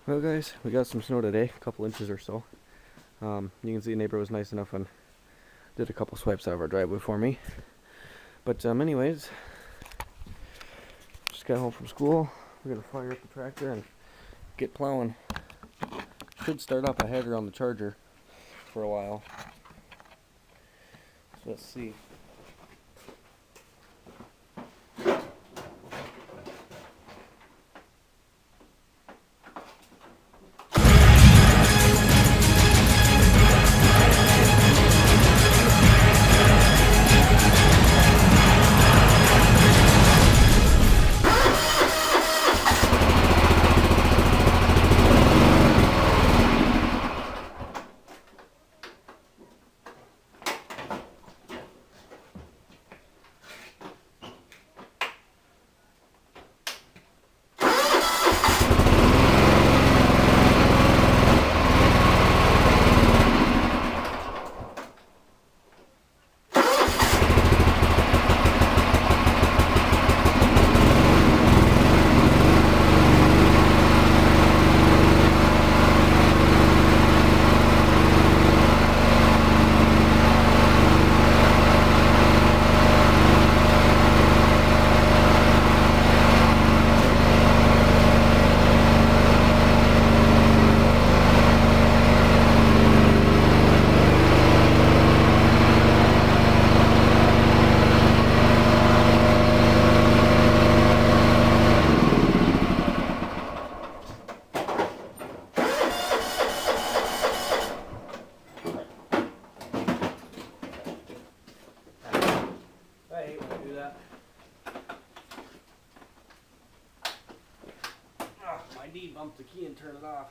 Well guys, we got some snow today, a couple inches or so. You can see the neighbor was nice enough and did a couple swipes out of our driveway for me. But anyways, just got home from school. We're gonna fire up the tractor and get plowing. Should start up. I had her on the charger for a while. So let's see. I need to bump the key and turn it off.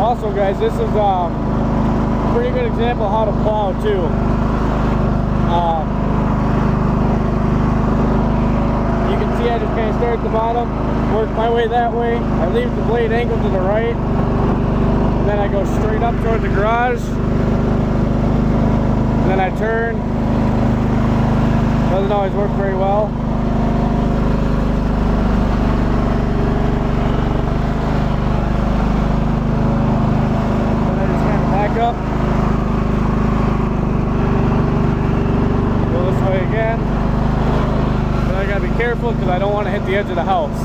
Also guys, this is a pretty good example of how to plow too. You can see I just kind of start at the bottom, work my way that way. I leave the blade angled to the right, and then I go straight up toward the garage, and then I turn. Doesn't always work very well. And I just kind of back up, go this way again. But I gotta be careful because I don't want to hit the edge of the house.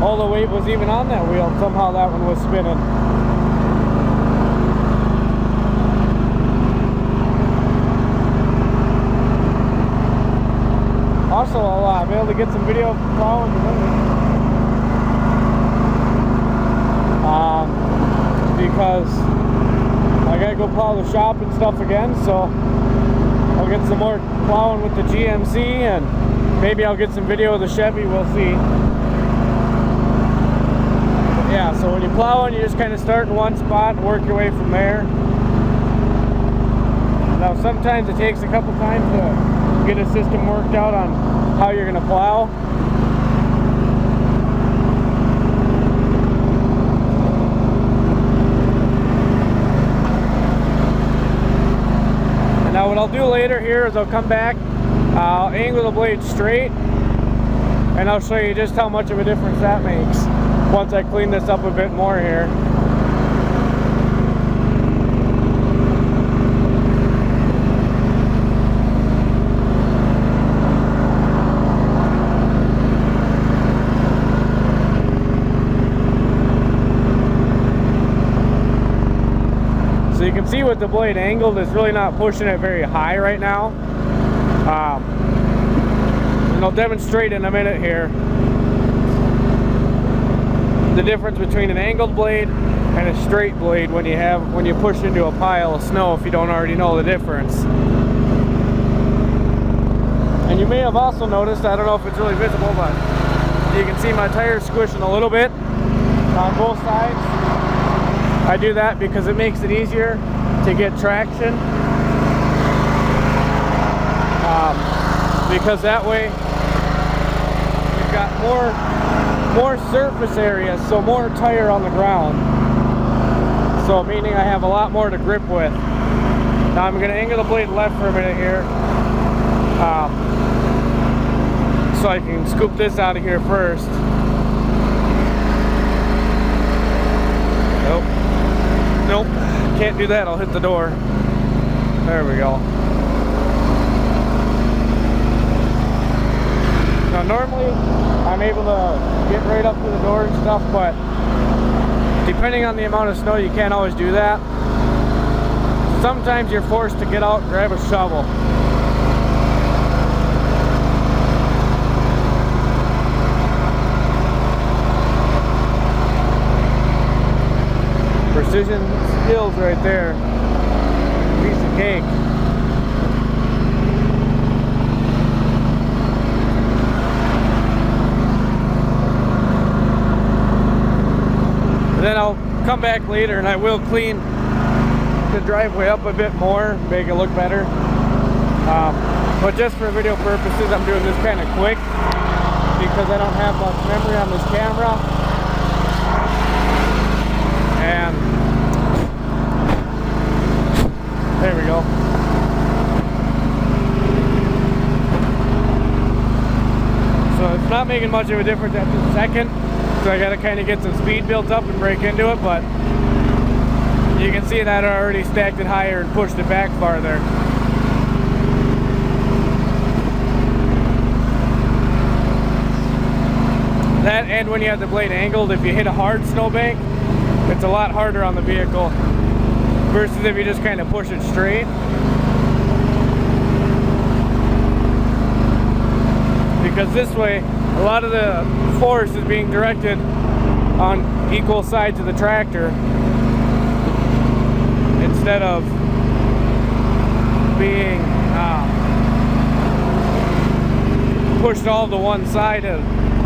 All the weight was even on that wheel, and somehow that one was spinning. Also, I'll be able to get some video of plowing today. Because I gotta go plow the shop and stuff again, so I'll get some more plowing with the GMC, and maybe I'll get some video of the Chevy, we'll see. Yeah, so when you're plowing, you just kind of start in one spot and work your way from there. Now sometimes it takes a couple times to get a system worked out on how you're going to plow. And now what I'll do later here is I'll come back, I'll angle the blade straight, and I'll show you just how much of a difference that makes once I clean this up a bit more here. So you can see with the blade angled, it's really not pushing it very high right now. And I'll demonstrate in a minute here the difference between an angled blade and a straight blade when you push into a pile of snow, if you don't already know the difference. And you may have also noticed, I don't know if it's really visible, but you can see my tires squishing a little bit on both sides. I do that because it makes it easier to get traction, because that way you've got more surface area, so more tire on the ground, so meaning I have a lot more to grip with. Now I'm going to angle the blade left for a minute here, so I can scoop this out of here first. Nope, can't do that, I'll hit the door. There we go. Now normally I'm able to get right up to the door and stuff, but depending on the amount of snow, you can't always do that. Sometimes you're forced to get out and grab a shovel. Precision skills right there. Piece of cake. And then I'll come back later and I will clean the driveway up a bit more, make it look better. But just for video purposes, I'm doing this kind of quick because I don't have much memory on this camera. And there we go. So it's not making much of a difference at this second. So I gotta kind of get some speed built up and break into it, but you can see that I already stacked it higher and pushed it back farther. That, and when you have the blade angled, if you hit a hard snowbank, it's a lot harder on the vehicle versus if you just kind of push it straight. because this way a lot of the force is being directed on equal sides of the tractor instead of being pushed all to one side of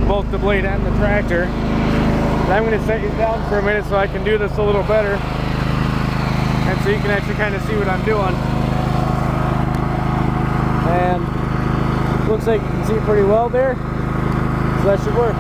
both the blade and the tractor. And I'm going to set you down for a minute so I can do this a little better, and so you can actually kind of see what I'm doing. And looks like you can see pretty well there, so that should work.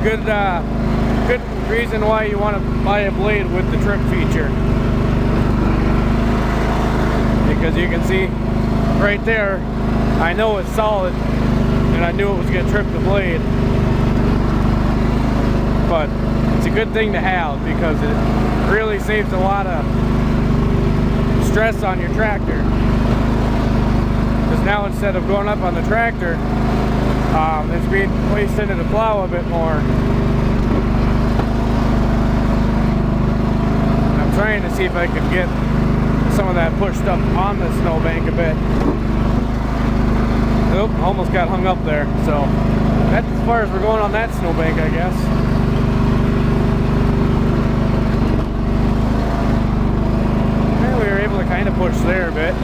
good reason why you want to buy a blade with the trip feature. Because you can see right there, I know it's solid, and I knew it was going to trip the blade. But it's a good thing to have because it really saves a lot of stress on your tractor. Because now instead of going up on the tractor, it's being placed into the plow a bit more. I'm trying to see if I can get some of that pushed up on the snowbank a bit. Oop, almost got hung up there. So that's as far as we're going on that snowbank, I guess. And we were able to kind of push there a bit.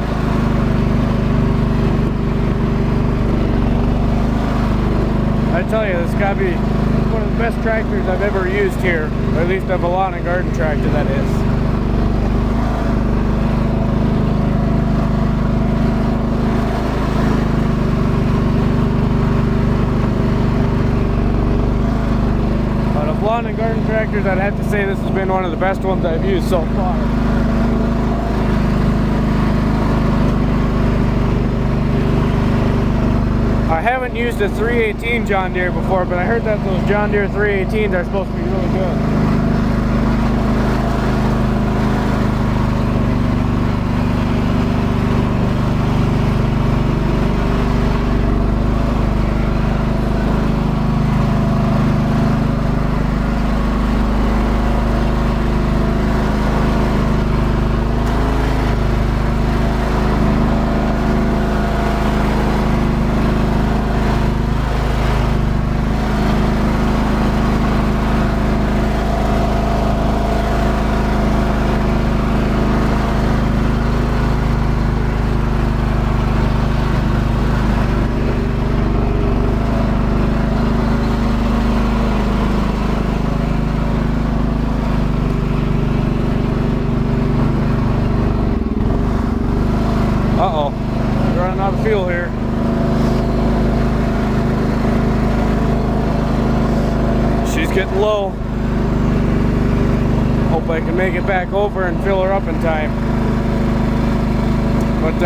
I tell you, this got to be one of the best tractors I've ever used here, or at least of a lawn and garden tractor, that is. Lawn and garden tractors, I'd have to say this has been one of the best ones I've used so far. I haven't used a 318 John Deere before, but I heard that those John Deere 318s are supposed to be really good. Uh-oh, we're running out of fuel here. She's getting low. Hope I can make it back over and fill her up in time. But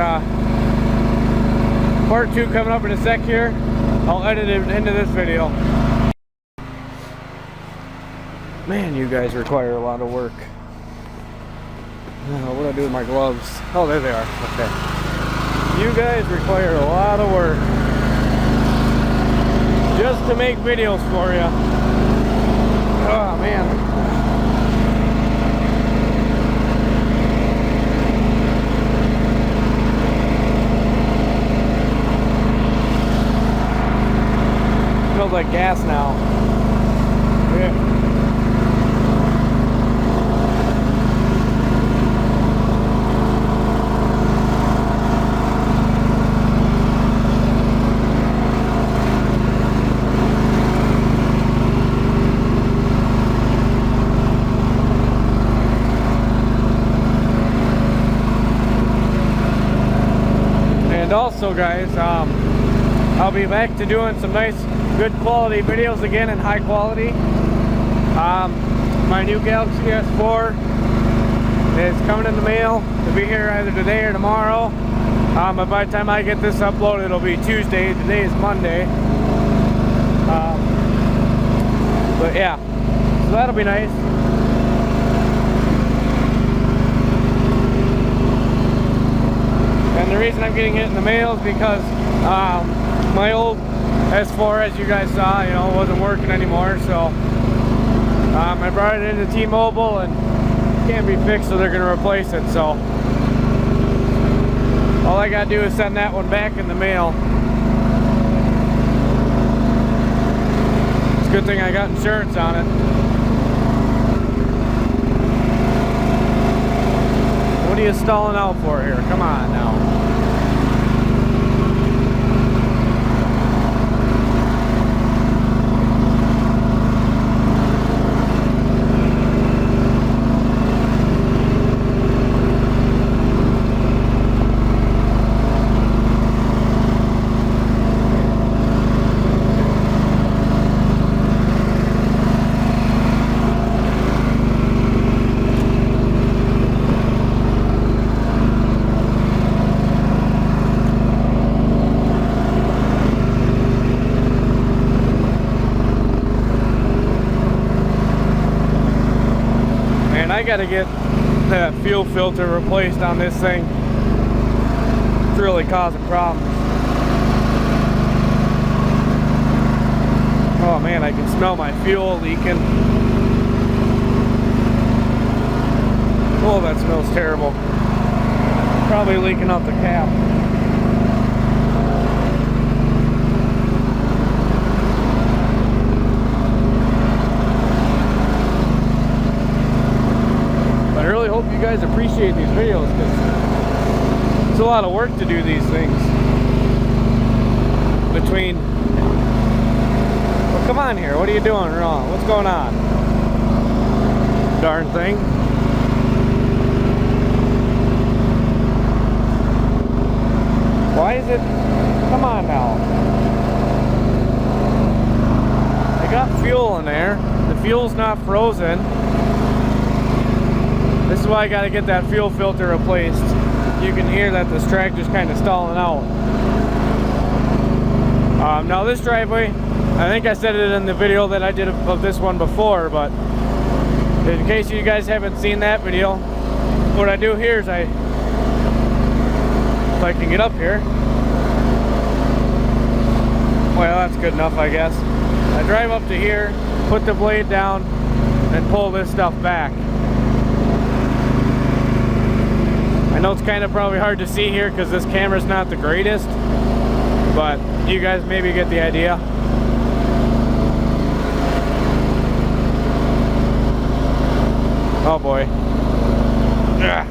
part 2 coming up in a sec here. I'll edit it into this video. Man, you guys require a lot of work. What do I do with my gloves? Oh, there they are. Okay. You guys require a lot of work just to make videos for you. Oh man. Smells like gas now. Yeah. And also, guys, I'll be back to doing some nice, good quality videos again in high quality. My new Galaxy S4 is coming in the mail. It'll be here either today or tomorrow. But by the time I get this uploaded, it'll be Tuesday. Today is Monday. But yeah, so that'll be nice. And the reason I'm getting it in the mail is because my old S4, as you guys saw, wasn't working anymore. So I brought it into T-Mobile and it can't be fixed, so they're going to replace it. So all I got to do is send that one back in the mail. It's a good thing I got insurance on it. What are you stalling out for here? Come on now. I gotta get that fuel filter replaced on this thing. It's really causing problems. Oh man, I can smell my fuel leaking. Oh, that smells terrible. Probably leaking out the cap. But I really hope you guys appreciate these videos, because it's a lot of work to do these things. Between... Well, come on here. What are you doing wrong? What's going on? Darn thing. Why is it? Come on now. I got fuel in there. The fuel's not frozen. This is why I gotta get that fuel filter replaced. You can hear that this tractor's kind of stalling out. Now this driveway, I think I said it in the video that I did of this one before, but in case you guys haven't seen that video, what I do here is if I can get up here. Well, that's good enough, I guess. I drive up to here, put the blade down, and pull this stuff back. I know it's kind of probably hard to see here because this camera's not the greatest, but you guys maybe get the idea. Oh boy. Ugh.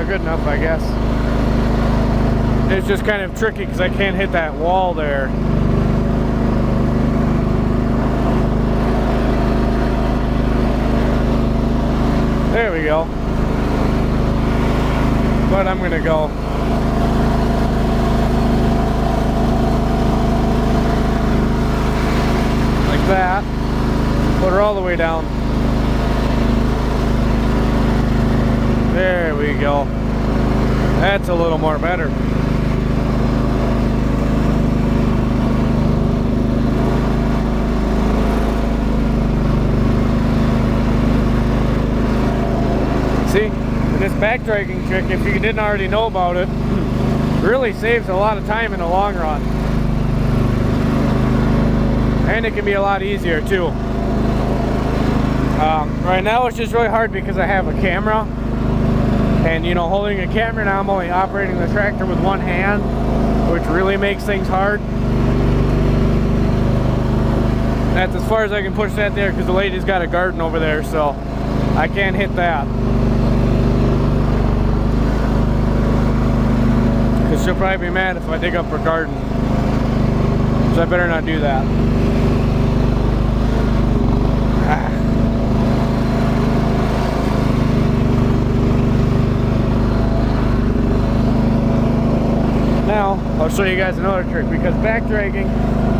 Good enough, I guess. It's just kind of tricky because I can't hit that wall there. There we go. But I'm gonna go. Like that. Put her all the way down. There we go. That's a little more better. See, this back dragging trick, if you didn't already know about it, really saves a lot of time in the long run. And it can be a lot easier too. Right now it's just really hard because I have a camera. And you know, holding a camera now, I'm only operating the tractor with one hand, which really makes things hard. That's as far as I can push that there because the lady's got a garden over there, so I can't hit that. Because she'll probably be mad if I dig up her garden. So I better not do that. Now, I'll show you guys another trick, because back dragging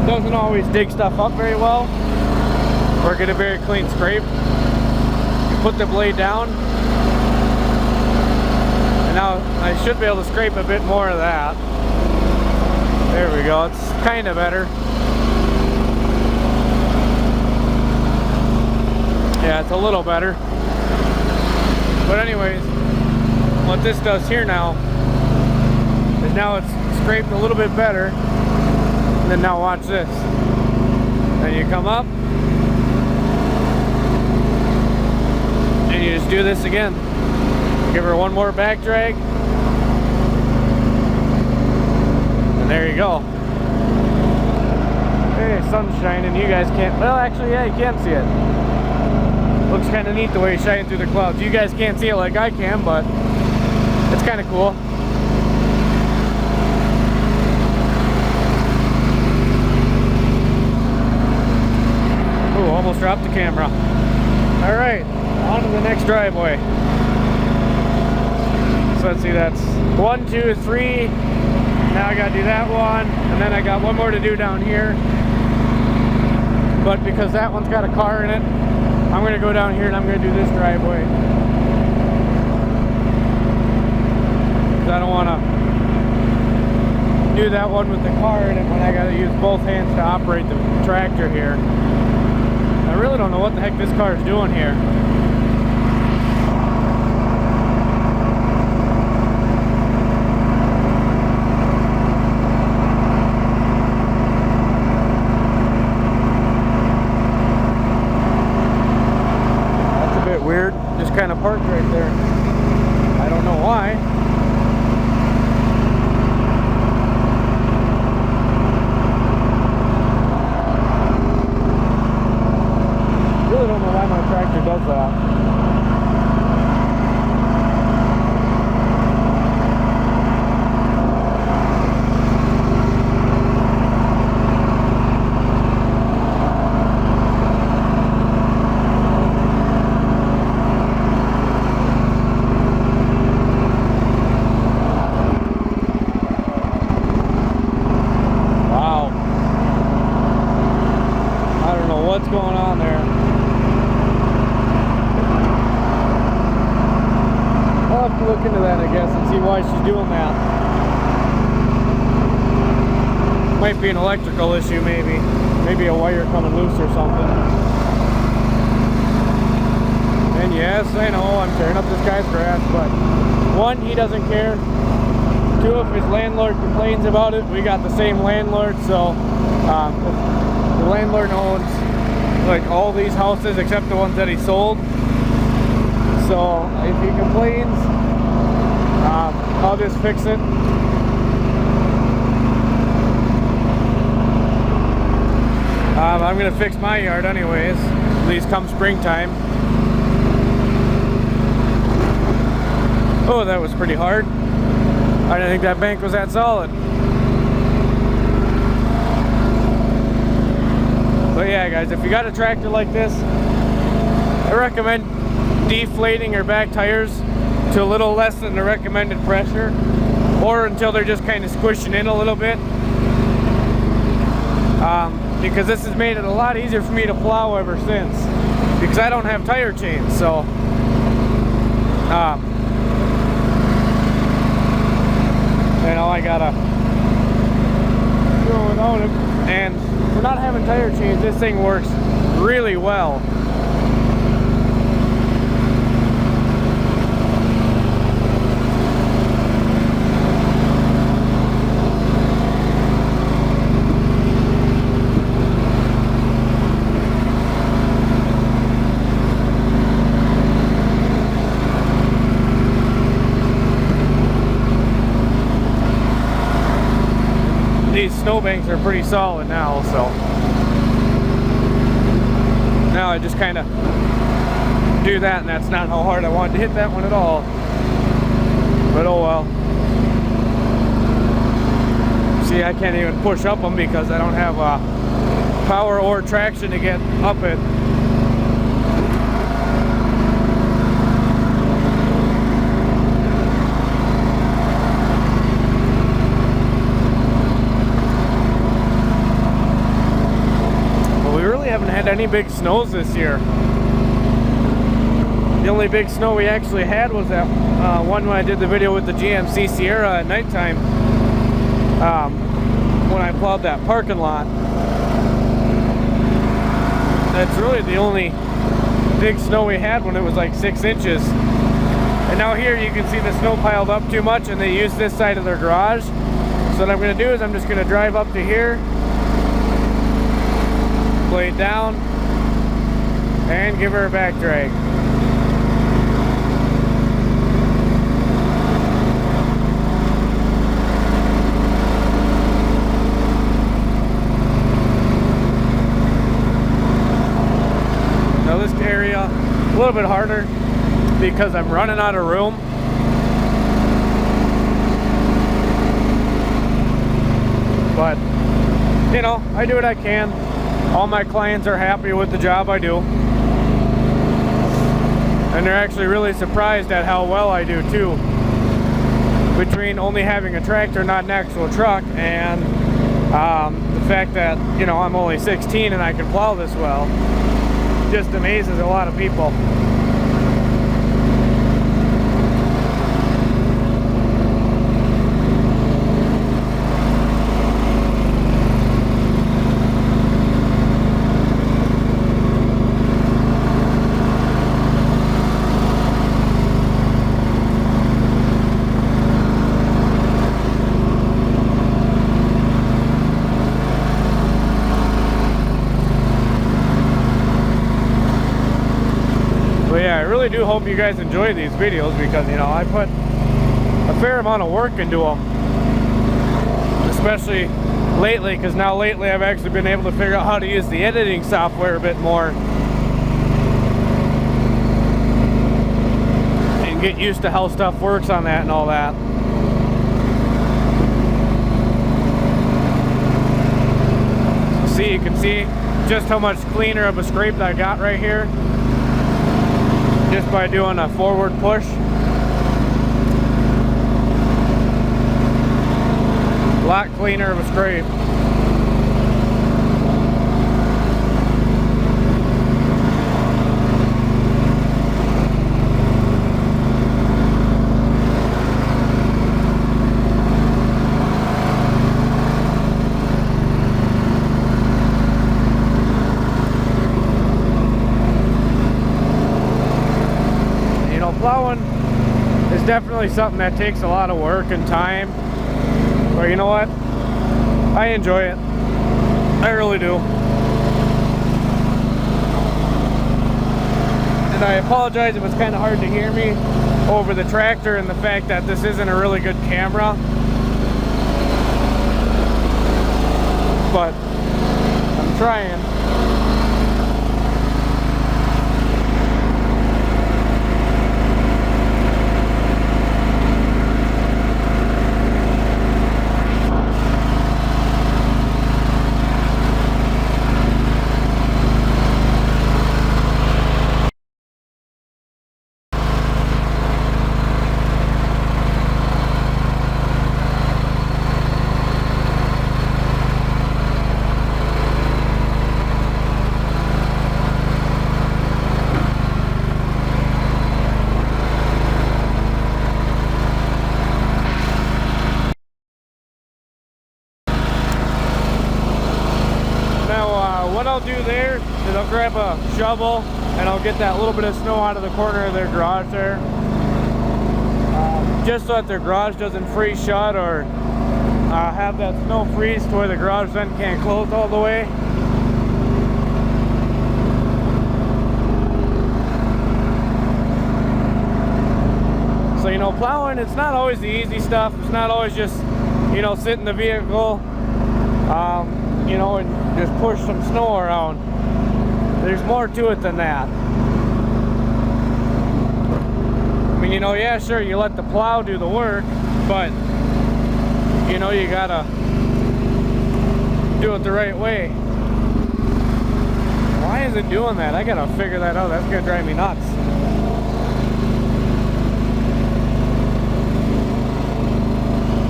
doesn't always dig stuff up very well or get a very clean scrape. You put the blade down, and now I should be able to scrape a bit more of that. There we go, it's kind of better. Yeah, it's a little better. But anyways, what this does here now is now it's scraped a little bit better. And then now watch this. Then you come up and you just do this again. Give her one more back drag. And there you go. Hey, sun's shining. You guys can't, well actually yeah, you can see it. Looks kind of neat the way it's shining through the clouds. You guys can't see it like I can, but it's kind of cool. Ooh, almost dropped the camera. Alright, on to the next driveway. So let's see, that's 1, 2, 3. Now I gotta do that one, and then I got one more to do down here. But because that one's got a car in it, I'm gonna go down here and I'm gonna do this driveway. I don't want to do that one with the car in it when I got to use both hands to operate the tractor here. I really don't know what the heck this car is doing here. That's a bit weird. Just kind of parked right there. I don't know why. I don't know why my tractor does that. Wow. I don't know what's going on there. I'll have to look into that, I guess, and see why she's doing that. Might be an electrical issue, maybe. Maybe a wire coming loose or something. And yes, I know, I'm tearing up this guy's grass, but one, he doesn't care. Two, if his landlord complains about it, we got the same landlord, so the landlord owns like all these houses except the ones that he sold. So if he complains, I'll just fix it. I'm gonna fix my yard anyways, at least come springtime. Oh, that was pretty hard. I didn't think that bank was that solid. But yeah, guys, if you got a tractor like this, I recommend deflating your back tires to a little less than the recommended pressure, or until they're just kind of squishing in a little bit, because this has made it a lot easier for me to plow ever since, because I don't have tire chains. So you know, I gotta go without it, and for not having tire chains, this thing works really well. These snowbanks are pretty solid now, so now I just kind of do that, and that's not how hard I wanted to hit that one at all, but oh well. See, I can't even push up them because I don't have power or traction to get up it. Haven't had any big snows this year. The only big snow we actually had was that one when I did the video with the GMC Sierra at nighttime, when I plowed that parking lot. That's really the only big snow we had, when it was like 6 inches. And now here you can see the snow piled up too much, and they use this side of their garage. So what I'm going to do is I'm just going to drive up to here, blade down, and give her a back drag. Now this area, a little bit harder because I'm running out of room. But, you know, I do what I can. All my clients are happy with the job I do, and they're actually really surprised at how well I do too. between only having a tractor, not an actual truck, and the fact that, you know, I'm only 16 and I can plow this well. Just amazes a lot of people. I really do hope you guys enjoy these videos, because, you know, I put a fair amount of work into them, especially lately, because now lately I've actually been able to figure out how to use the editing software a bit more and get used to how stuff works on that and all that. See, you can see just how much cleaner of a scrape I got right here, just by doing a forward push. A lot cleaner of a scrape. Plowing is definitely something that takes a lot of work and time, but you know what? I enjoy it. I really do. And I apologize if it's kind of hard to hear me over the tractor and the fact that this isn't a really good camera, but I'm trying. What I'll do there is I'll grab a shovel and I'll get that little bit of snow out of the corner of their garage there, just so that their garage doesn't freeze shut, or have that snow freeze to where the garage then can't close all the way. So, you know, plowing, it's not always the easy stuff. It's not always just, you know, sit in the vehicle, you know, and just push some snow around. There's more to it than that. I mean, you know, yeah, sure, you let the plow do the work, but, you know, you gotta do it the right way. Why is it doing that? I gotta figure that out. That's gonna drive me nuts.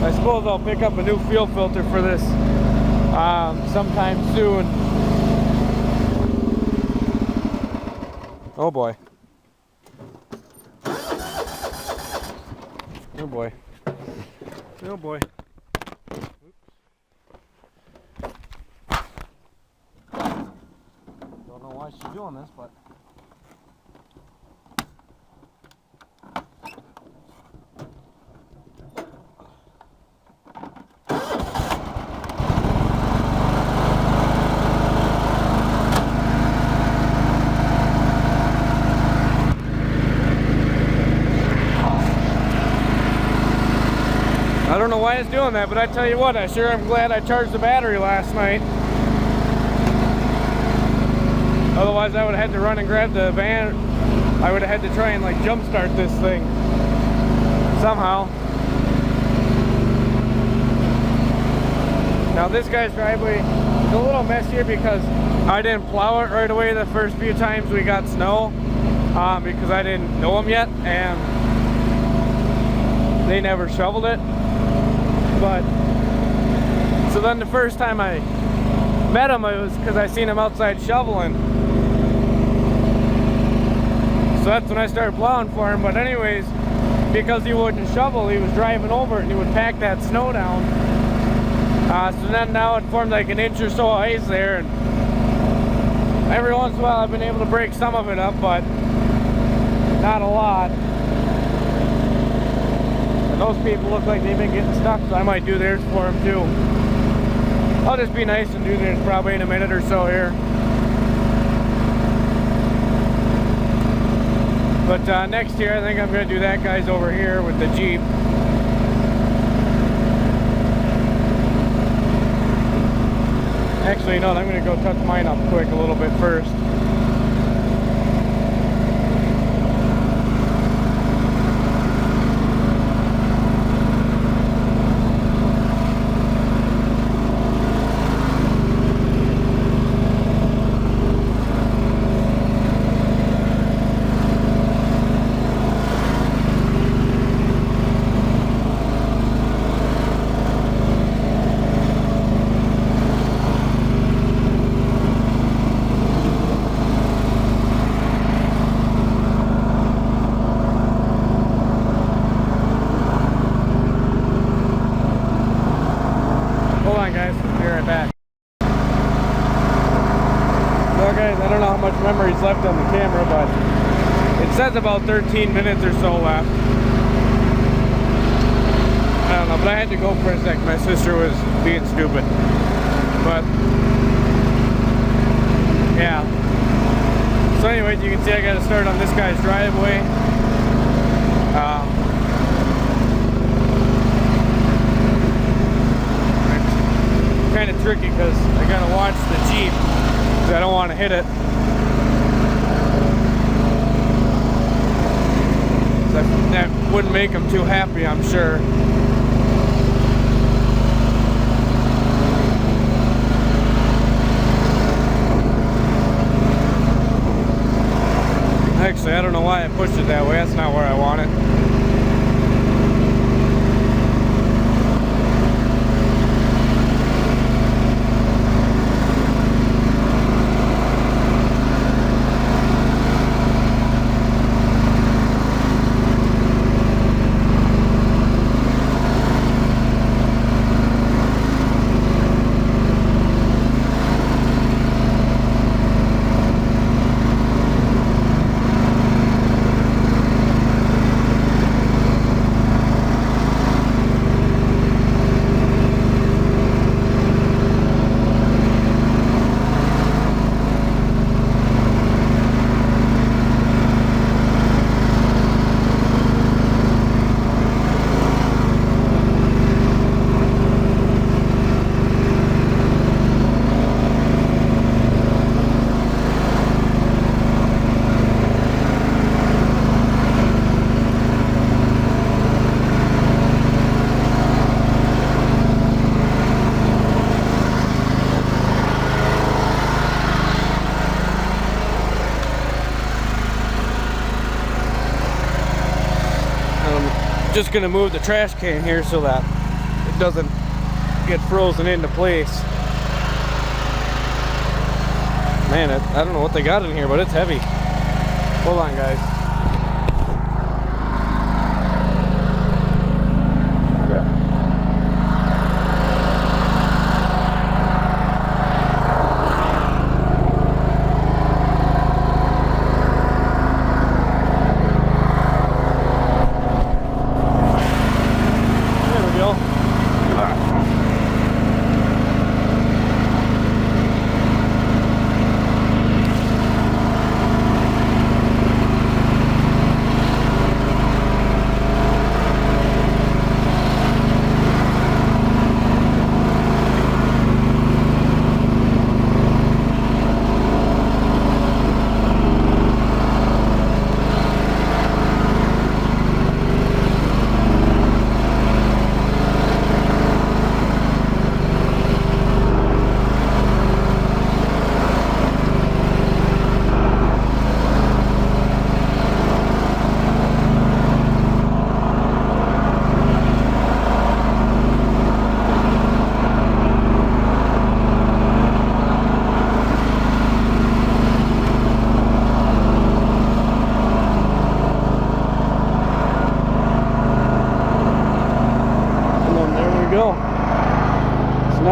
I suppose I'll pick up a new fuel filter for this sometime soon. Oh boy. Oh boy. Oh boy. Oops. Don't know why she's doing this, but I don't know why it's doing that, but I tell you what, I sure am glad I charged the battery last night. Otherwise I would have had to run and grab the van. I would have had to try and like jump start this thing somehow. Now this guy's driveway is a little messier because I didn't plow it right away the first few times we got snow, because I didn't know him yet, and they never shoveled it. But so then the first time I met him, it was because I seen him outside shoveling. So that's when I started plowing for him. But anyways, because he wouldn't shovel, he was driving over it and he would pack that snow down. So then now it formed like an inch or so of ice there, and every once in a while I've been able to break some of it up, but not a lot. And those people look like they've been getting stuck, so I might do theirs for them too. I'll just be nice and do theirs probably in a minute or so here. But next year I think I'm going to do that guy's over here with the Jeep. Actually, no, I'm going to go touch mine up quick a little bit first. Memories left on the camera, but it says about 13 minutes or so left. I don't know, but I had to go for a sec. My sister was being stupid. But yeah. So anyways, you can see I got to start on this guy's driveway. It's kind of tricky because I got to watch the Jeep because I don't want to hit it. That wouldn't make them too happy, I'm sure. Actually, I don't know why I pushed it that way. That's not where I want it. Just gonna move the trash can here so that it doesn't get frozen into place. Man, I don't know what they got in here, but it's heavy. Hold on, guys.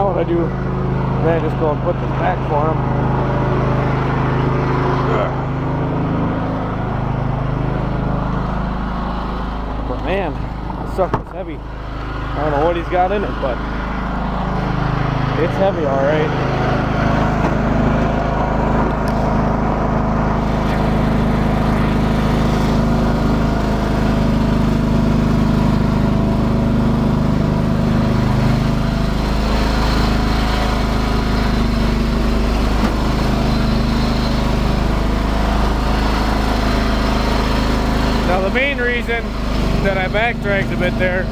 what I do, then I just go and put them back for them. But man, this sucker's heavy. I don't know what he's got in it, but it's heavy, all right. Now the main reason that I backtracked a bit there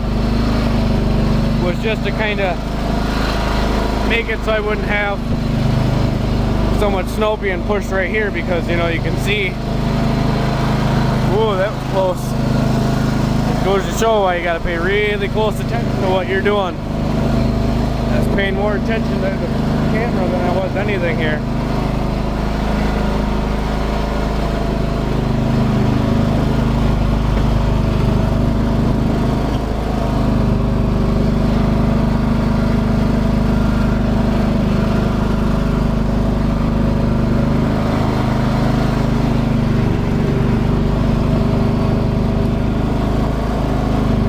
was just to kind of make it so I wouldn't have so much snow being pushed right here, because you know, you can see, whoa, that was close. It goes to show why you got to pay really close attention to what you're doing. That's paying more attention to the camera than I was anything here.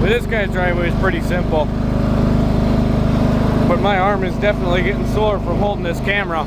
This guy's driveway is pretty simple, but my arm is definitely getting sore from holding this camera.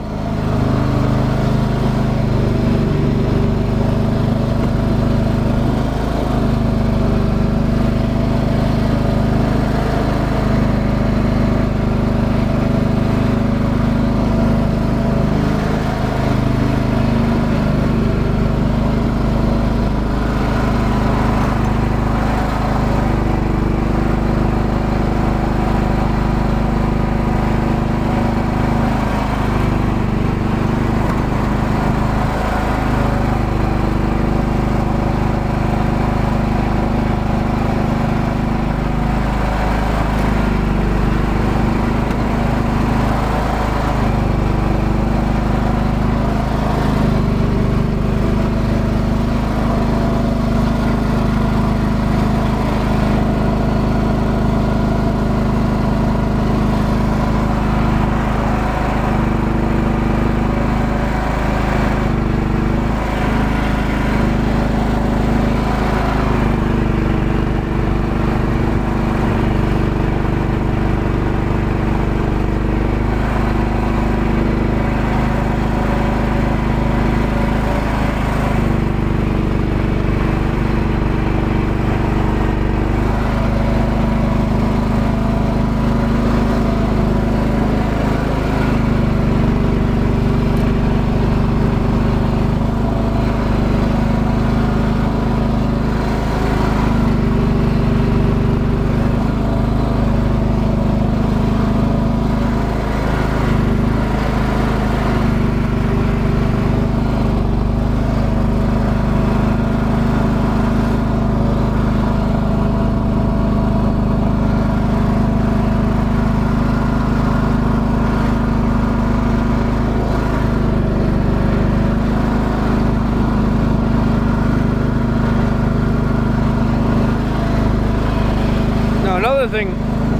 Another thing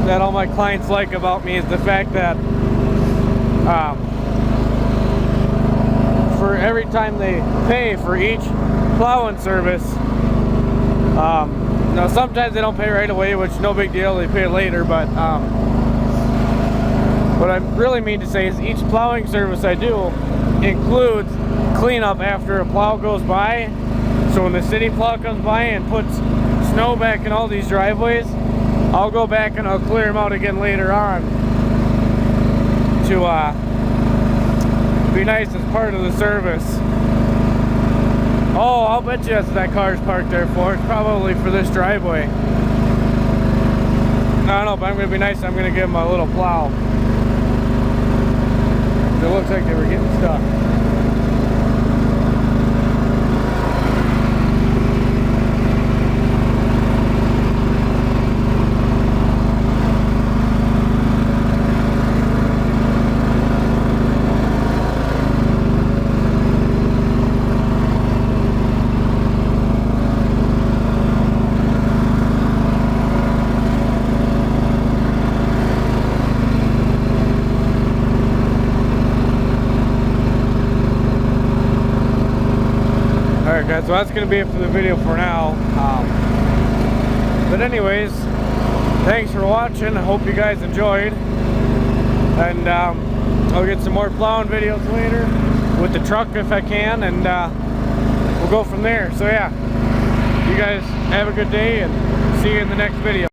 that all my clients like about me is the fact that for every time they pay for each plowing service, now sometimes they don't pay right away, which no big deal, they pay later, but what I really mean to say is each plowing service I do includes cleanup after a plow goes by. So when the city plow comes by and puts snow back in all these driveways, I'll go back and I'll clear them out again later on to be nice as part of the service. Oh, I'll bet you that's what that car's parked there for. It's probably for this driveway. I don't know, but I'm going to be nice. I'm going to give them a little plow. It looks like they were getting stuck. yeah, so that's going to be it for the video for now. But anyways, thanks for watching. I hope you guys enjoyed. And I'll get some more plowing videos later with the truck if I can, and we'll go from there. So yeah, you guys have a good day and see you in the next video.